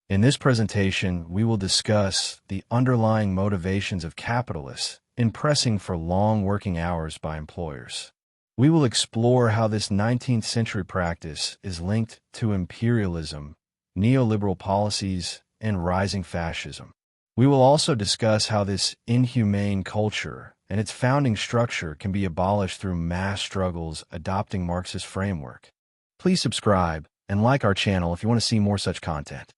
In this presentation, we will discuss the underlying motivations of capitalists in pressing for long working hours by employers. We will explore how this 19th century practice is linked to imperialism, neoliberal policies, and rising fascism. We will also discuss how this inhumane culture and its founding structure can be abolished through mass struggles adopting Marxist framework. Please subscribe and like our channel if you want to see more such content.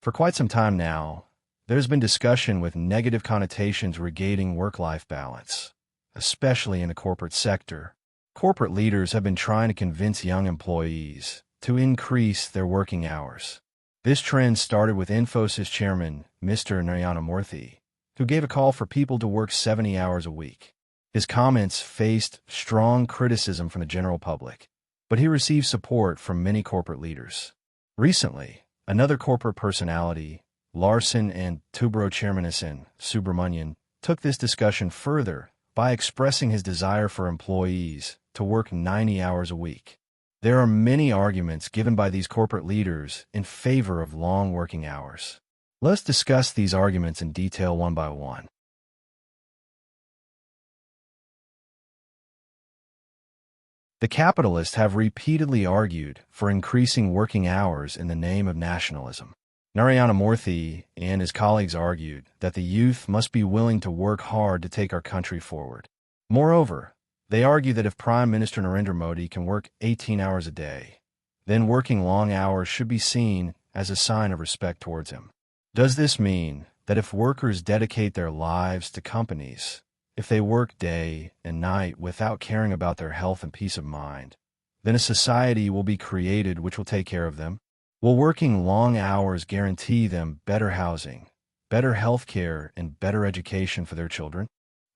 For quite some time now, there's been discussion with negative connotations regarding work-life balance, especially in the corporate sector. Corporate leaders have been trying to convince young employees to increase their working hours. This trend started with Infosys chairman, Mr. Narayana Murthy, who gave a call for people to work 70 hours a week. His comments faced strong criticism from the general public, but he received support from many corporate leaders. Recently, another corporate personality, Larsen and Toubro chairman Subramanian, took this discussion further by expressing his desire for employees to work 90 hours a week. There are many arguments given by these corporate leaders in favor of long working hours. Let's discuss these arguments in detail one by one. The capitalists have repeatedly argued for increasing working hours in the name of nationalism. Narayana Murthy and his colleagues argued that the youth must be willing to work hard to take our country forward. Moreover, they argue that if Prime Minister Narendra Modi can work 18 hours a day, then working long hours should be seen as a sign of respect towards him. Does this mean that if workers dedicate their lives to companies, if they work day and night without caring about their health and peace of mind, then a society will be created which will take care of them? Will working long hours guarantee them better housing, better health care, and better education for their children?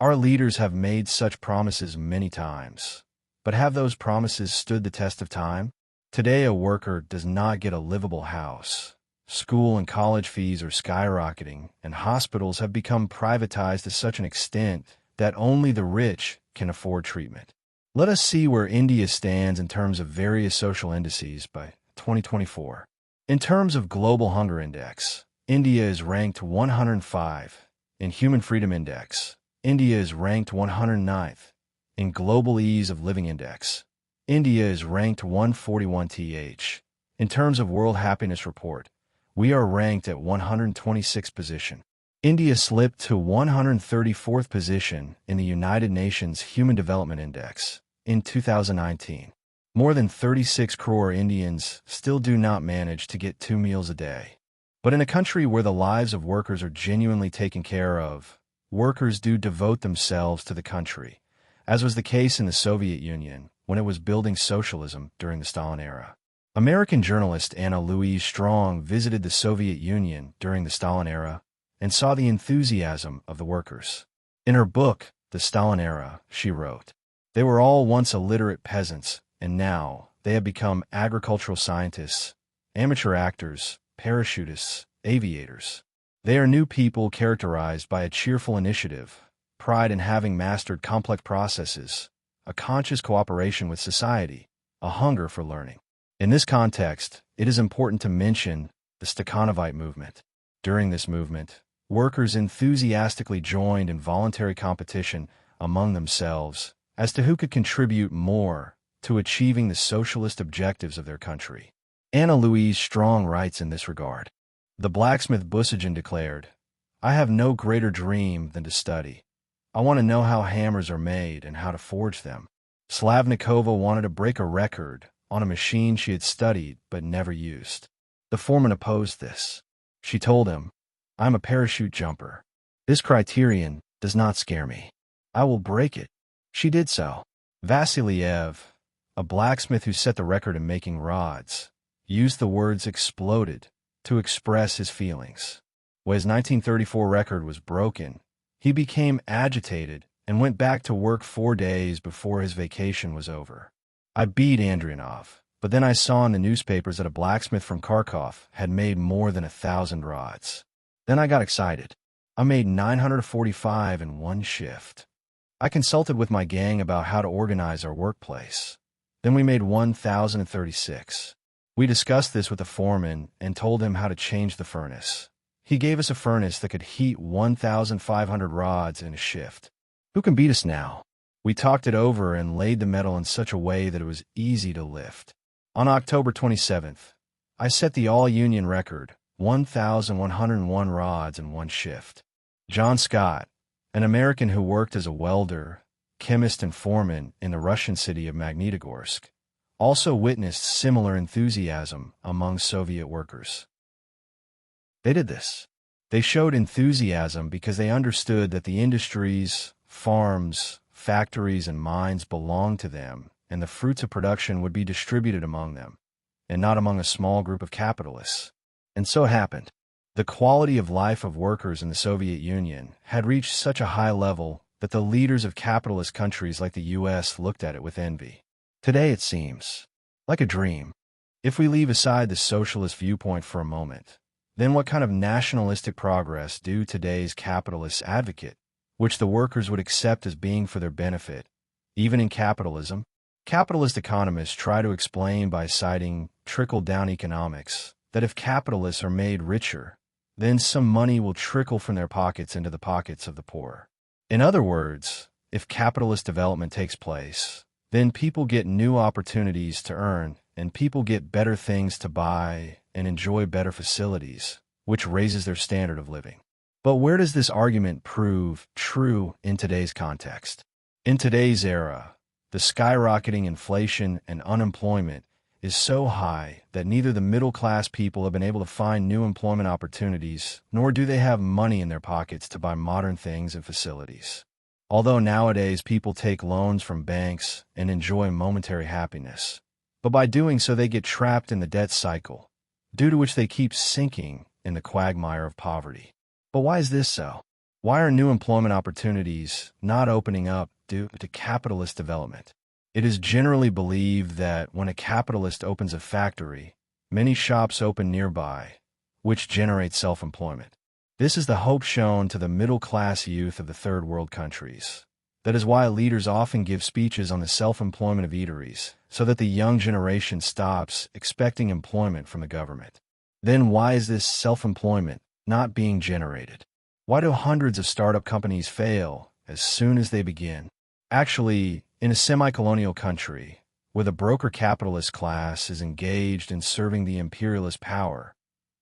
Our leaders have made such promises many times, but have those promises stood the test of time? Today, a worker does not get a livable house. School and college fees are skyrocketing, and hospitals have become privatized to such an extent that only the rich can afford treatment. Let us see where India stands in terms of various social indices by 2024. In terms of Global Hunger Index, India is ranked 105. In Human Freedom Index, India is ranked 109th. In Global Ease of Living Index, India is ranked 141th. In terms of World Happiness Report, we are ranked at 126th position. India slipped to 134th position in the United Nations Human Development Index in 2019. More than 36 crore Indians still do not manage to get 2 meals a day. But in a country where the lives of workers are genuinely taken care of, workers do devote themselves to the country, as was the case in the Soviet Union when it was building socialism during the Stalin era. American journalist Anna Louise Strong visited the Soviet Union during the Stalin era and saw the enthusiasm of the workers. In her book, The Stalin Era, she wrote, "They were all once illiterate peasants, and now they have become agricultural scientists, amateur actors, parachutists, aviators. They are new people characterized by a cheerful initiative, pride in having mastered complex processes, a conscious cooperation with society, a hunger for learning." In this context, it is important to mention the Stakhanovite movement. During this movement, workers enthusiastically joined in voluntary competition among themselves as to who could contribute more to achieving the socialist objectives of their country. Anna Louise Strong writes in this regard, "The blacksmith Busajan declared, 'I have no greater dream than to study. I want to know how hammers are made and how to forge them.' Slavnikova wanted to break a record on a machine she had studied but never used. The foreman opposed this. She told him, 'I'm a parachute jumper. This criterion does not scare me. I will break it.' She did so. Vasiliev, a blacksmith who set the record in making rods, used the words 'exploded' to express his feelings. When his 1934 record was broken, he became agitated and went back to work 4 days before his vacation was over. I beat Andrianov, but then I saw in the newspapers that a blacksmith from Kharkov had made more than 1,000 rods. Then I got excited. I made 945 in one shift. I consulted with my gang about how to organize our workplace. Then we made 1,036. We discussed this with the foreman and told him how to change the furnace. He gave us a furnace that could heat 1,500 rods in a shift. Who can beat us now? We talked it over and laid the metal in such a way that it was easy to lift. On October 27th, I set the all-union record, 1,101 rods in one shift. John Scott, an American who worked as a welder, chemist, and foreman in the Russian city of Magnitogorsk, also witnessed similar enthusiasm among Soviet workers. They did this. They showed enthusiasm because they understood that the industries, farms, factories, and mines belonged to them, and the fruits of production would be distributed among them, and not among a small group of capitalists. And so it happened. The quality of life of workers in the Soviet Union had reached such a high level that the leaders of capitalist countries like the U.S. looked at it with envy. Today it seems like a dream. If we leave aside the socialist viewpoint for a moment, then what kind of nationalistic progress do today's capitalists advocate, which the workers would accept as being for their benefit, even in capitalism? Capitalist economists try to explain by citing trickle-down economics that if capitalists are made richer, then some money will trickle from their pockets into the pockets of the poor. In other words, if capitalist development takes place, then people get new opportunities to earn, and people get better things to buy and enjoy better facilities, which raises their standard of living. But where does this argument prove true in today's context? In today's era, the skyrocketing inflation and unemployment is so high that neither the middle-class people have been able to find new employment opportunities, nor do they have money in their pockets to buy modern things and facilities. Although nowadays people take loans from banks and enjoy momentary happiness, but by doing so they get trapped in the debt cycle, due to which they keep sinking in the quagmire of poverty. But why is this so? Why are new employment opportunities not opening up due to capitalist development? It is generally believed that when a capitalist opens a factory, many shops open nearby, which generates self-employment. This is the hope shown to the middle-class youth of the third world countries. That is why leaders often give speeches on the self-employment of eateries, so that the young generation stops expecting employment from the government. Then why is this self-employment not being generated? Why do hundreds of startup companies fail as soon as they begin? Actually, in a semi-colonial country, where the broker capitalist class is engaged in serving the imperialist power,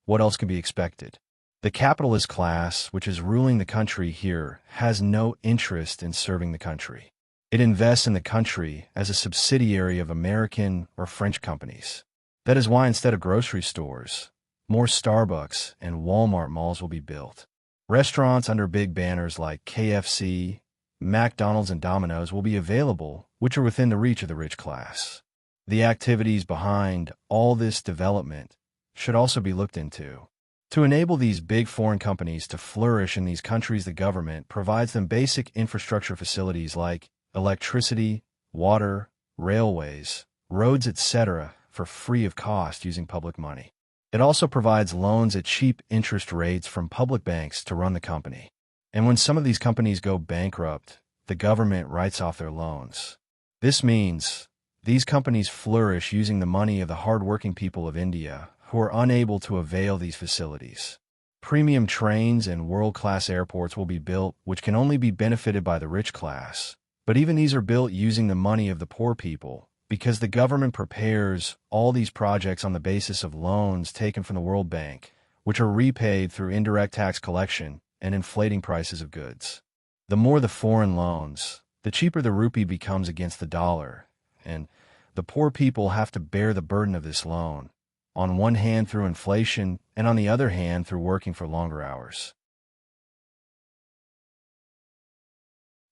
what else can be expected? The capitalist class, which is ruling the country here, has no interest in serving the country. It invests in the country as a subsidiary of American or French companies. That is why instead of grocery stores, more Starbucks and Walmart malls will be built. Restaurants under big banners like KFC, McDonald's, and Domino's will be available, which are within the reach of the rich class. The activities behind all this development should also be looked into. To enable these big foreign companies to flourish in these countries, the government provides them basic infrastructure facilities like electricity, water, railways, roads, etc. for free of cost using public money. It also provides loans at cheap interest rates from public banks to run the company. And when some of these companies go bankrupt, the government writes off their loans. This means these companies flourish using the money of the hard-working people of India, who are unable to avail these facilities. Premium trains and world-class airports will be built, which can only be benefited by the rich class. But even these are built using the money of the poor people, because the government prepares all these projects on the basis of loans taken from the World Bank, which are repaid through indirect tax collection and inflating prices of goods. The more the foreign loans, the cheaper the rupee becomes against the dollar, and the poor people have to bear the burden of this loan, on one hand through inflation, and on the other hand through working for longer hours.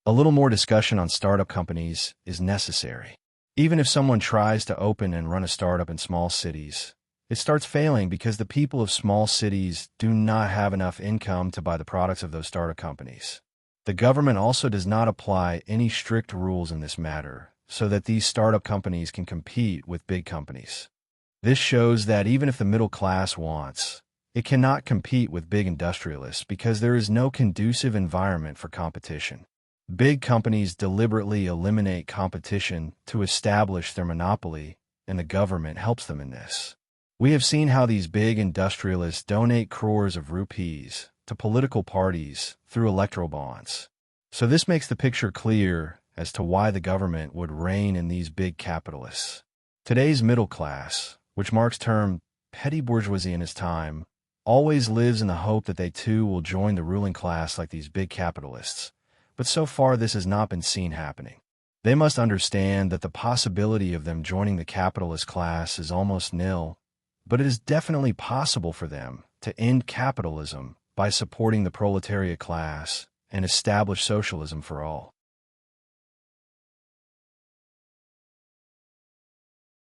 A little more discussion on startup companies is necessary. Even if someone tries to open and run a startup in small cities, it starts failing because the people of small cities do not have enough income to buy the products of those startup companies. The government also does not apply any strict rules in this matter, so that these startup companies can compete with big companies. This shows that even if the middle class wants, it cannot compete with big industrialists because there is no conducive environment for competition. Big companies deliberately eliminate competition to establish their monopoly, and the government helps them in this. We have seen how these big industrialists donate crores of rupees to political parties through electoral bonds. So this makes the picture clear as to why the government would rein in these big capitalists. Today's middle class, which Marx termed petty bourgeoisie in his time, always lives in the hope that they too will join the ruling class like these big capitalists. But so far this has not been seen happening. They must understand that the possibility of them joining the capitalist class is almost nil, but it is definitely possible for them to end capitalism by supporting the proletariat class and establish socialism for all.